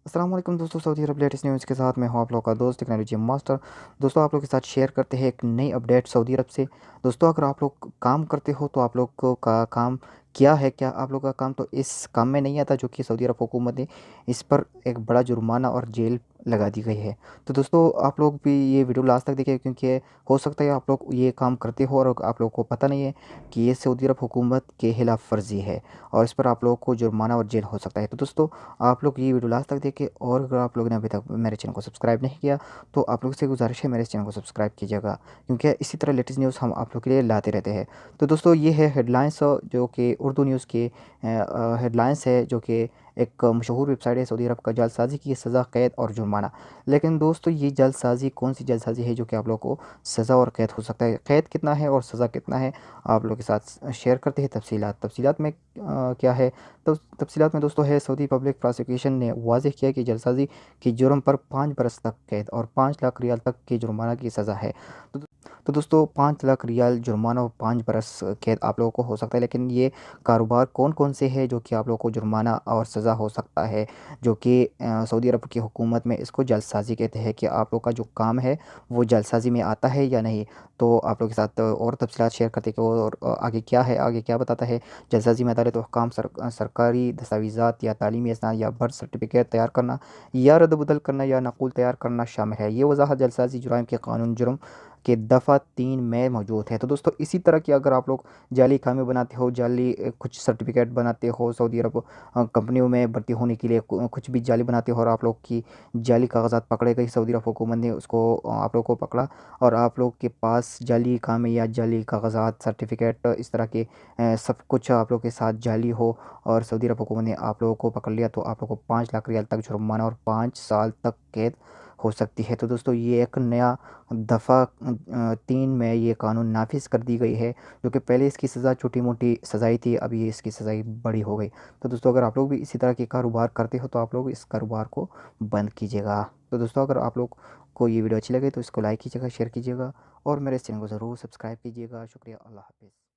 السلام علیکم دوستوں، سعودی عرب لیٹسٹ نیوز کے ساتھ میں ہوں آپ لوگوں کا دوست ٹیکنالوجی ماسٹر۔ دوستوں آپ لوگ کے ساتھ شیئر کرتے ہیں ایک نئی اپڈیٹ سعودی عرب سے۔ دوستوں اگر آپ لوگ کام کرتے ہو تو آپ لوگ کو کا کام کیا ہے، کیا آپ لوگ کا کام تو اس کام میں نہیں آتا، جو کہ سعودی عرب حکومت نے اس پر ایک بڑا جرمانہ اور جیل لگا دی گئی ہے۔ تو دوستوں آپ لوگ بھی یہ ویڈیو لاسٹ تک دیکھیں، کیونکہ ہو سکتا ہے آپ لوگ یہ کام کرتے ہو اور آپ لوگوں کو پتہ نہیں ہے کہ یہ سعودی عرب حکومت کے خلاف ورزی ہے اور اس پر آپ لوگوں کو جرمانہ اور جیل ہو سکتا ہے۔ تو دوستوں آپ لوگ یہ ویڈیو لاسٹ تک دیکھیں، اور اگر آپ لوگوں نے ابھی تک میرے چینل کو سبسکرائب نہیں کیا تو آپ لوگ سے گزارش ہے میرے چینل کو سبسکرائب کیجیے گا، کیونکہ اسی طرح لیٹسٹ نیوز ہم آپ لوگ کے لیے لاتے رہتے ہیں۔ تو دوستوں یہ ہے ہیڈ لائنس، جو کہ اردو نیوز کے ہیڈ لائنس ہے، جو کہ ایک مشہور ویب سائٹ ہے سعودی عرب کا۔ جعل سازی کی سزا قید اور جرمانہ۔ لیکن دوستو یہ جعل سازی کون سی جعل سازی ہے جو کہ آپ لوگ کو سزا اور قید ہو سکتا ہے؟ قید کتنا ہے اور سزا کتنا ہے آپ لوگ کے ساتھ شیئر کرتے ہیں تفصیلات میں کیا ہے؟ تو تفصیلات میں دوستو ہے، سعودی پبلک پراسیکیوشن نے واضح کیا کہ جعل سازی کی جرم پر 5 برس تک قید اور 5 لاکھ ریال تک کے جرمانہ کی سزا ہے۔ تو دوستو 5 لاکھ ریال جرمانہ اور 5 برس قید آپ لوگوں کو ہو سکتا ہے، لیکن یہ کاروبار کون کون سے ہے جو کہ آپ لوگوں کو جرمانہ اور سزا ہو سکتا ہے، جو کہ سعودی عرب کی حکومت میں اس کو جعل سازی کہتے ہیں، کہ آپ لوگ کا جو کام ہے وہ جعل سازی میں آتا ہے یا نہیں؟ تو آپ لوگ کے ساتھ اور تفصیلات شیئر کرتے کہ اور آگے کیا ہے، آگے کیا بتاتا ہے۔ جعل سازی میں عدالت و حکام سرکاری دستاویزات یا تعلیمی اسناد یا برتھ سرٹیفکیٹ تیار کرنا یا رد و بدل کرنا یا نقول تیار کرنا شامل ہے۔ یہ وضاحت جعل سازی جرائم کے قانون جرم کے دفعہ 3 میں موجود ہے۔ تو دوستو اسی طرح کی اگر آپ لوگ جعلی کامیں بناتے ہو، جعلی کچھ سرٹیفکیٹ بناتے ہو، سعودی عرب کمپنیوں میں بھرتی ہونے کے لیے کچھ بھی جعلی بناتے ہو اور آپ لوگ کی جعلی کاغذات پکڑے گئے، سعودی عرب حکومت نے اس کو آپ لوگ کو پکڑا اور آپ لوگ کے پاس جعلی کامیں یا جعلی کاغذات، سرٹیفکیٹ، اس طرح کے سب کچھ آپ لوگ کے ساتھ جعلی ہو اور سعودی عرب حکومت نے آپ لوگوں کو پکڑ لیا، تو آپ لوگوں کو 5 لاکھ ریال تک جرمانہ اور 5 سال تک قید ہو سکتی ہے۔ تو دوستو یہ ایک نیا دفعہ 3 میں یہ قانون نافذ کر دی گئی ہے، جو کہ پہلے اس کی سزا چھوٹی موٹی سزائی تھی، ابھی اس کی سزائی بڑی ہو گئی۔ تو دوستو اگر آپ لوگ بھی اسی طرح کے کاروبار کرتے ہو تو آپ لوگ اس کاروبار کو بند کیجیے گا۔ تو دوستو اگر آپ لوگ کو یہ ویڈیو اچھی لگے تو اس کو لائک کیجیے گا، شیئر کیجیے گا اور میرے چینل کو ضرور سبسکرائب کیجیے گا۔ شکریہ، اللہ حافظ۔